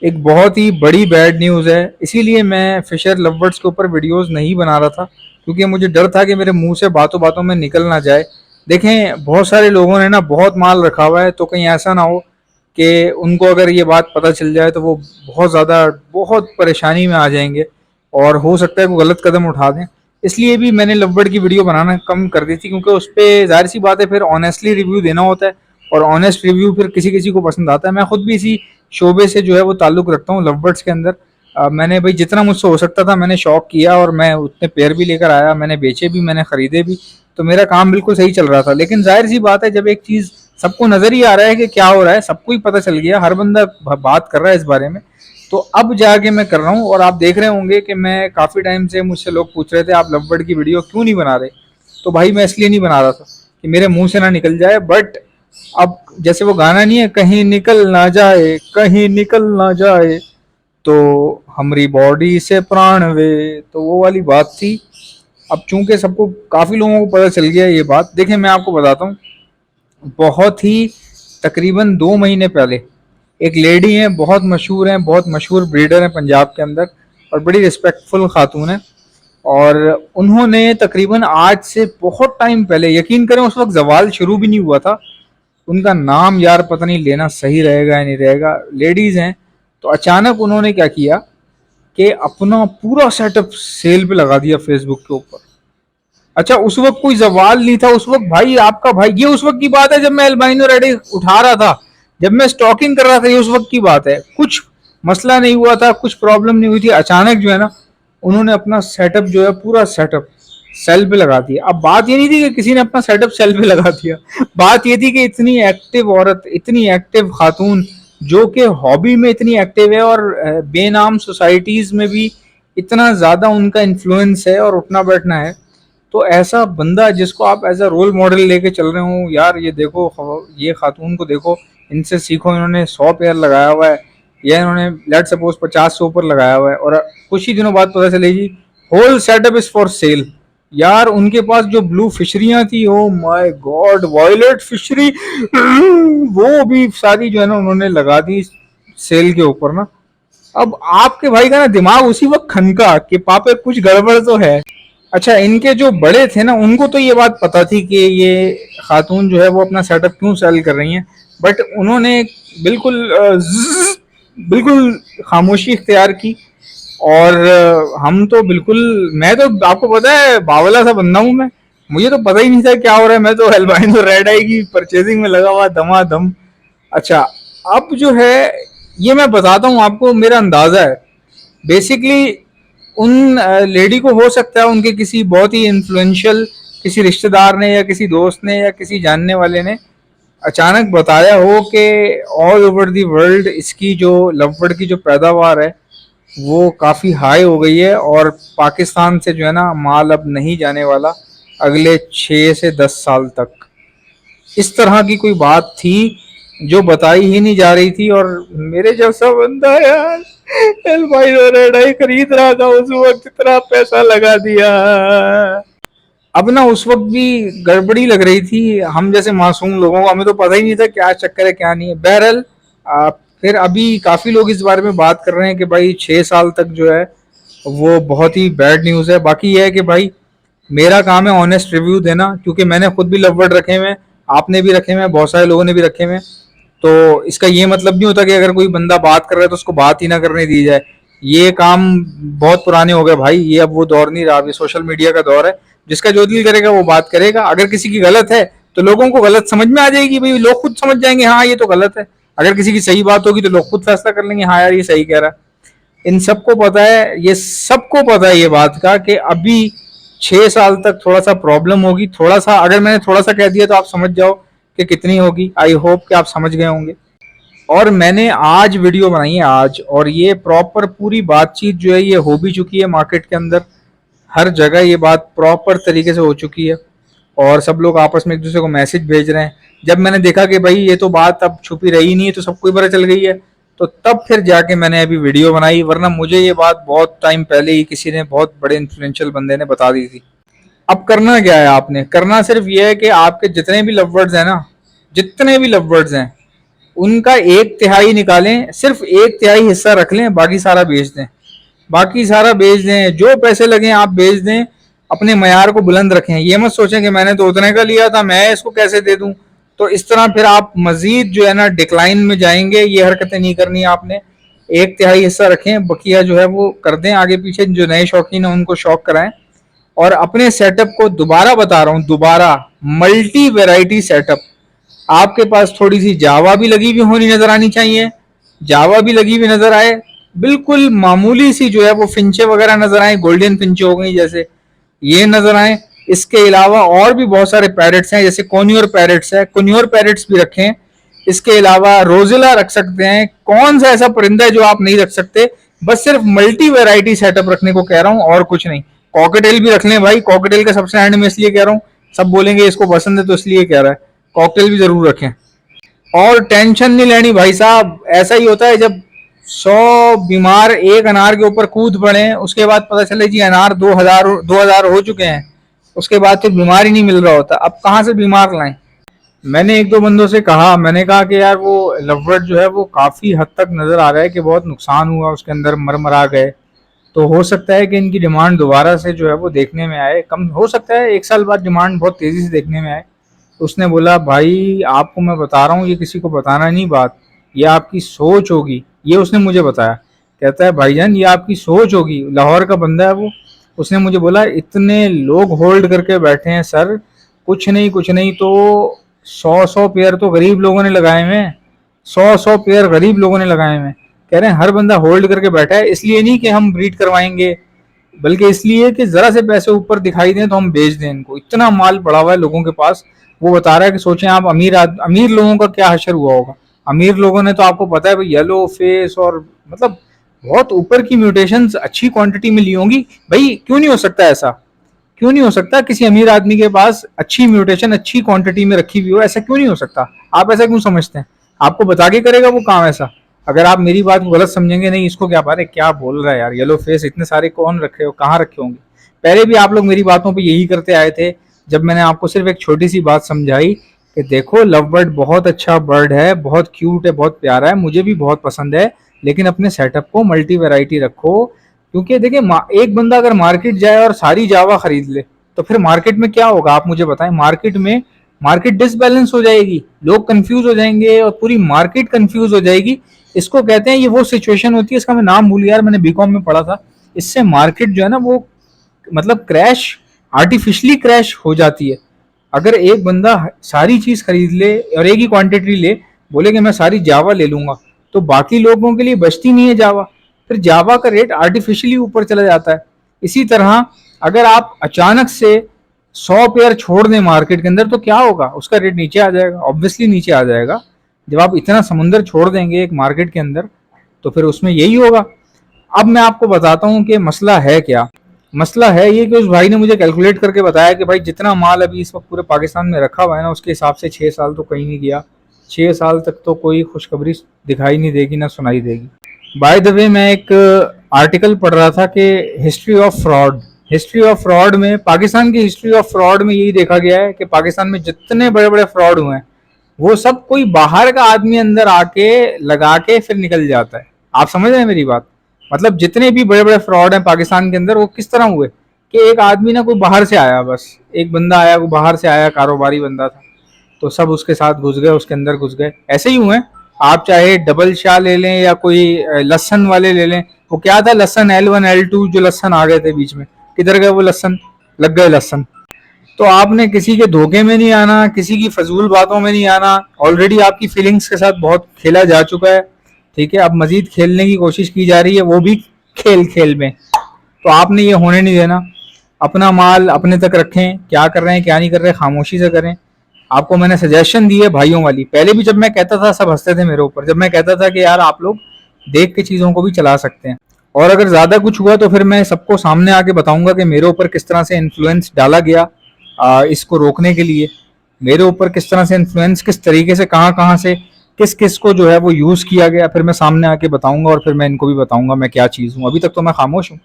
एक बहुत ही बड़ी बैड न्यूज़ है। इसीलिए मैं फिशर लवर्स के ऊपर वीडियोस नहीं बना रहा था, क्योंकि मुझे डर था कि मेरे मुंह से बातों बातों में निकल ना जाए। देखें, बहुत सारे लोगों ने ना बहुत माल रखा हुआ है, तो कहीं ऐसा ना हो कि उनको अगर ये बात पता चल जाए तो वो बहुत ज़्यादा बहुत परेशानी में आ जाएंगे और हो सकता है वो गलत कदम उठा दें। इसलिए भी मैंने लवबर्ड की वीडियो बनाना कम कर दी थी, क्योंकि उस पर जाहिर सी बात है फिर ऑनेस्टली रिव्यू देना होता है, और ऑनेस्ट रिव्यू फिर किसी किसी को पसंद आता है। मैं खुद भी इसी शोबे से जो है वो ताल्लुक रखता हूँ लवबर्ड्स के अंदर। मैंने भाई जितना मुझसे हो सकता था मैंने शौक किया, और मैं उतने पेयर भी लेकर आया, मैंने बेचे भी, मैंने खरीदे भी। तो मेरा काम बिल्कुल सही चल रहा था। लेकिन जाहिर सी बात है, जब एक चीज़ सबको नज़र ही आ रहा है कि क्या हो रहा है, सबको ही पता चल गया, हर बंदा बात कर रहा है इस बारे में, तो अब जाके मैं कर रहा हूँ। और आप देख रहे होंगे कि मैं काफ़ी टाइम से मुझसे लोग पूछ रहे थे आप लवबर्ड की वीडियो क्यों नहीं बना रहे। तो भाई मैं इसलिए नहीं बना रहा था कि मेरे मुंह से ना निकल जाए, बट अब जैसे वो गाना नहीं है, कहीं निकल ना जाए, कहीं निकल ना जाए, तो हमारी बॉडी से प्राण वे, तो वो वाली बात थी। अब चूंकि सबको काफ़ी लोगों को पता चल गया ये बात। देखिए मैं आपको बताता हूँ, बहुत ही तकरीबन 2 महीने पहले एक लेडी हैं, बहुत मशहूर हैं, बहुत मशहूर ब्रीडर हैं पंजाब के अंदर, और बड़ी रिस्पेक्टफुल खातून है। और उन्होंने तकरीबन आज से बहुत टाइम पहले, यकीन करें उस वक्त जवाल शुरू भी नहीं हुआ था, उनका नाम यार पता नहीं लेना सही रहेगा या नहीं रहेगा, लेडीज हैं, तो अचानक उन्होंने क्या किया कि अपना पूरा सेटअप सेल पे लगा दिया फेसबुक के ऊपर। अच्छा, उस वक्त कोई जवाल नहीं था, उस वक्त भाई आपका भाई, ये उस वक्त की बात है जब मैं एल्बाइनो रेडी उठा रहा था, जब मैं स्टॉकिंग कर रहा था, ये उस वक्त की बात है। कुछ मसला नहीं हुआ था, कुछ प्रॉब्लम नहीं हुई थी, अचानक जो है ना उन्होंने अपना सेटअप जो है पूरा सेटअप सेल पे लगा दिया। अब बात ये नहीं थी कि किसी ने अपना सेटअप सेल पे लगा दिया, बात ये थी कि इतनी एक्टिव औरत, इतनी एक्टिव खातून, जो कि हॉबी में इतनी एक्टिव है, और बेनाम सोसाइटीज में भी इतना ज्यादा उनका इन्फ्लुएंस है और उठना बैठना है। तो ऐसा बंदा जिसको आप एज अ रोल मॉडल लेके चल रहे हो, यार ये देखो, ये खातून को देखो, इनसे सीखो, इन्होंने 100 पेयर लगाया हुआ है, या इन्होंने लेट सपोज 50 से ऊपर लगाया हुआ है, और कुछ ही दिनों बाद पता चलेगी whole setup is for sale. यार उनके पास जो ब्लू फिशरियां थी, oh my god, violet fishery, वो भी सारी जो है ना उन्होंने लगा दी सेल के ऊपर ना। अब आपके भाई का ना दिमाग उसी वक्त खनका कि पापे कुछ गड़बड़ तो है। अच्छा, इनके जो बड़े थे ना उनको तो ये बात पता थी कि ये खातून जो है वो अपना सेटअप क्यों सेल कर रही हैं, बट उन्होंने बिल्कुल बिल्कुल खामोशी इख्तियार की। और हम तो बिल्कुल, मैं तो आपको पता है बावला सा बंदा हूँ मैं, मुझे तो पता ही नहीं था क्या हो रहा है, मैं तो एल्बाइनो रेड आई की परचेजिंग में लगा हुआ धमाधम। अच्छा, अब जो है ये मैं बताता हूँ आपको, मेरा अंदाजा है बेसिकली, उन लेडी को हो सकता है उनके किसी बहुत ही इन्फ्लुएंशियल किसी रिश्तेदार ने या किसी दोस्त ने या किसी जानने वाले ने अचानक बताया हो कि ऑल ओवर दी वर्ल्ड इसकी जो लवबर्ड की जो पैदावार है वो काफ़ी हाई हो गई है, और पाकिस्तान से जो है ना माल अब नहीं जाने वाला अगले 6 से 10 साल तक। इस तरह की कोई बात थी जो बताई ही नहीं जा रही थी। और मेरे जैसा बंदा यार एल्बाइनो रेड आई खरीद रहा था, उस वक्त इतना पैसा लगा दिया। अब ना उस वक्त भी गड़बड़ी लग रही थी, हम जैसे मासूम लोगों को, हमें तो पता ही नहीं था क्या चक्कर है क्या नहीं है। बहरहाल फिर अभी काफ़ी लोग इस बारे में बात कर रहे हैं कि भाई 6 साल तक जो है वो बहुत ही बैड न्यूज़ है। बाकी यह है कि भाई मेरा काम है ऑनेस्ट रिव्यू देना, क्योंकि मैंने खुद भी लवबर्ड रखे हुए हैं, आपने भी रखे हुए हैं, बहुत सारे लोगों ने भी रखे हुए हैं। तो इसका ये मतलब नहीं होता कि अगर कोई बंदा बात कर रहा है तो उसको बात ही ना करने दी जाए। ये काम बहुत पुराने हो गए भाई, ये अब वो दौर नहीं रहा, ये सोशल मीडिया का दौर है। जिसका जो दिल करेगा वो बात करेगा। अगर किसी की गलत है तो लोगों को गलत समझ में आ जाएगी, भाई लोग खुद समझ जाएंगे हाँ ये तो गलत है। अगर किसी की सही बात होगी तो लोग खुद फैसला कर लेंगे हाँ यार ये सही कह रहा है। इन सबको पता है, ये सबको पता है ये बात का कि अभी 6 साल तक थोड़ा सा प्रॉब्लम होगी। थोड़ा सा, अगर मैंने थोड़ा सा कह दिया तो आप समझ जाओ कि कितनी होगी। आई होप कि आप समझ गए होंगे। और मैंने आज वीडियो बनाई है आज, और ये प्रॉपर पूरी बातचीत जो है ये हो भी चुकी है मार्केट के अंदर, हर जगह ये बात प्रॉपर तरीके से हो चुकी है, और सब लोग आपस में एक दूसरे को मैसेज भेज रहे हैं। जब मैंने देखा कि भाई ये तो बात अब छुपी रही नहीं है, तो सबको ही पता चल गई है, तो तब फिर जाके मैंने अभी वीडियो बनाई, वरना मुझे ये बात बहुत टाइम पहले ही किसी ने, बहुत बड़े इन्फ्लुएंशियल बंदे ने बता दी थी। अब करना क्या है, आपने करना सिर्फ ये है कि आपके जितने भी लव वर्ड्स हैं ना, जितने भी लव वर्ड्स हैं, उनका 1/3 निकालें, सिर्फ 1/3 हिस्सा रख लें, बाकी सारा बेच दें, बाकी सारा बेच दें, जो पैसे लगे आप बेच दें, अपने मयार को बुलंद रखें। ये मत सोचें कि मैंने तो उतने का लिया था, मैं इसको कैसे दे दूं। तो इस तरह फिर आप मजीद जो है ना डिक्लाइन में जाएंगे। ये हरकतें नहीं करनी आपने। 1/3 हिस्सा रखें, बकिया जो है वो कर दें आगे पीछे, जो नए शौकीन है उनको शौक कराएं। और अपने सेटअप को दोबारा बता रहा हूँ, दोबारा मल्टी वेराइटी सेटअप। आपके पास थोड़ी सी जावा भी लगी हुई होनी नजर आनी चाहिए, जावा भी लगी हुई नजर आए, बिल्कुल मामूली सी जो है वो फिंचे वगैरह नजर आए, गोल्डन फिंचे हो गई जैसे, ये नजर आए। इसके अलावा और भी बहुत सारे पैरेट्स हैं, जैसे कोन्योर पैरेट्स है, कोन्योर पैरेट्स भी रखें। इसके अलावा रोजिला रख सकते हैं। कौन सा ऐसा परिंदा है जो आप नहीं रख सकते। बस सिर्फ मल्टी वेराइटी सेटअप रखने को कह रहा हूँ और कुछ नहीं। कॉकटेल भी रख लें भाई, कॉकटेल का सबसे एंड में इसलिए कह रहा हूँ, सब बोलेंगे इसको पसंद है तो इसलिए कह रहा है, कॉकटेल भी जरूर रखें। और टेंशन नहीं लेनी भाई साहब, ऐसा ही होता है जब 100 बीमार एक अनार के ऊपर कूद पड़े, उसके बाद पता चले जी अनार 2000 हो चुके हैं, उसके बाद फिर बीमार ही नहीं मिल रहा होता। अब कहाँ से बीमार लाएं। मैंने एक दो बंदों से कहा, मैंने कहा कि यार वो लवबर्ड जो है वो काफ़ी हद तक नज़र आ रहा है कि बहुत नुकसान हुआ, उसके अंदर मर गए। तो हो सकता है कि इनकी डिमांड दोबारा से जो है वो देखने में आए, कम हो सकता है 1 साल बाद डिमांड बहुत तेज़ी से देखने में आए। तो उसने बोला भाई आपको मैं बता रहा हूँ, ये किसी को बताना नहीं बात, ये आपकी सोच होगी। ये उसने मुझे बताया, कहता है भाईजान ये आपकी सोच होगी। लाहौर का बंदा है वो। उसने मुझे बोला इतने लोग होल्ड करके बैठे हैं सर, कुछ नहीं कुछ नहीं तो 100 पेयर तो गरीब लोगों ने लगाए हुए हैं, 100 पेयर गरीब लोगों ने लगाए हुए हैं। कह रहे हैं हर बंदा होल्ड करके बैठा है, इसलिए नहीं कि हम ब्रीड करवाएंगे, बल्कि इसलिए कि जरा से पैसे ऊपर दिखाई दें तो हम बेच दें इनको। इतना माल पड़ा हुआ है लोगों के पास। वो बता रहा है कि सोचें आप अमीर लोगों का क्या हशर हुआ होगा। अमीर लोगों ने तो आपको पता है भाई येलो फेस और मतलब बहुत ऊपर की म्यूटेशंस अच्छी क्वांटिटी में ली होंगी। भाई क्यों नहीं हो सकता ऐसा, क्यों नहीं हो सकता किसी अमीर आदमी के पास अच्छी म्यूटेशन अच्छी क्वांटिटी में रखी हुई हो, ऐसा क्यों नहीं हो सकता। आप ऐसा क्यों समझते हैं, आपको बता के करेगा वो काम ऐसा। अगर आप मेरी बात को गलत समझेंगे, नहीं इसको क्या बात है, क्या बोल रहा है यार, येलो फेस इतने सारे कौन रखे हो, कहाँ रखे होंगे। पहले भी आप लोग मेरी बातों पे यही करते आए थे, जब मैंने आपको सिर्फ एक छोटी सी बात समझाई कि देखो लव बर्ड बहुत अच्छा बर्ड है, बहुत क्यूट है, बहुत प्यारा है, मुझे भी बहुत पसंद है, लेकिन अपने सेटअप को मल्टी वैरायटी रखो। क्योंकि देखिए एक बंदा अगर मार्केट जाए और सारी जावा खरीद ले तो फिर मार्केट में क्या होगा आप मुझे बताएं। मार्केट डिसबैलेंस हो जाएगी, लोग कंफ्यूज हो जाएंगे और पूरी मार्केट कंफ्यूज हो जाएगी। इसको कहते हैं, ये वो सिचुएशन होती है, इसका मैं नाम भूल गया यार, मैंने बीकॉम में पढ़ा था। इससे मार्केट जो है ना वो मतलब क्रैश, आर्टिफिशियली क्रैश हो जाती है। अगर एक बंदा सारी चीज खरीद ले और एक ही क्वांटिटी ले, बोले कि मैं सारी जावा ले लूंगा, तो बाकी लोगों के लिए बचती नहीं है जावा, फिर जावा का रेट आर्टिफिशियली ऊपर चला जाता है। इसी तरह अगर आप अचानक से 100 पेयर छोड़ दें मार्केट के अंदर तो क्या होगा, उसका रेट नीचे आ जाएगा, ऑब्वियसली नीचे आ जाएगा। जब आप इतना समुंदर छोड़ देंगे एक मार्केट के अंदर तो फिर उसमें यही होगा। अब मैं आपको बताता हूँ कि मसला है क्या। मसला है ये कि उस भाई ने मुझे कैलकुलेट करके बताया कि भाई जितना माल अभी इस वक्त पूरे पाकिस्तान में रखा हुआ है ना, उसके हिसाब से 6 साल तो कहीं नहीं गया, 6 साल तक तो कोई खुशखबरी दिखाई नहीं देगी ना सुनाई देगी। बाय द वे मैं एक आर्टिकल पढ़ रहा था कि हिस्ट्री ऑफ फ्रॉड में, पाकिस्तान की हिस्ट्री ऑफ फ्रॉड में यही देखा गया है कि पाकिस्तान में जितने बड़े बड़े फ्रॉड हुए हैं वो सब कोई बाहर का आदमी अंदर आके लगा के फिर निकल जाता है। आप समझ रहे हैं मेरी बात। मतलब जितने भी बड़े बड़े फ्रॉड हैं पाकिस्तान के अंदर वो किस तरह हुए कि एक आदमी ना कोई बाहर से आया, बस एक बंदा आया, वो बाहर से आया, कारोबारी बंदा था, तो सब उसके साथ घुस गए, उसके अंदर घुस गए। ऐसे ही हुए। आप चाहे डबल शाह ले लें या कोई लसन वाले ले लें, वो क्या था लसन L1 L2 जो लसन आ गए थे बीच में, किधर गए वो लसन, लग गए लसन। तो आपने किसी के धोखे में नहीं आना, किसी की फजूल बातों में नहीं आना। ऑलरेडी आपकी फीलिंग्स के साथ बहुत खेला जा चुका है, ठीक है, अब मजीद खेलने की कोशिश की जा रही है, वो भी खेल खेल में। तो आपने ये होने नहीं देना। अपना माल अपने तक रखें, क्या कर रहे हैं क्या नहीं कर रहे खामोशी से करें। आपको मैंने सजेशन दी है भाइयों वाली। पहले भी जब मैं कहता था सब हंसते थे मेरे ऊपर, जब मैं कहता था कि यार आप लोग देख के चीज़ों को भी चला सकते हैं। और अगर ज़्यादा कुछ हुआ तो फिर मैं सबको सामने आके बताऊंगा कि मेरे ऊपर किस तरह से इन्फ्लुएंस डाला गया इसको रोकने के लिए। मेरे ऊपर किस तरह से इन्फ्लुएंस, किस तरीके से, कहाँ कहाँ से किस किस को जो है वो यूज़ किया गया, फिर मैं सामने आके बताऊंगा और फिर मैं इनको भी बताऊंगा मैं क्या चीज़ हूँ। अभी तक तो मैं खामोश हूँ।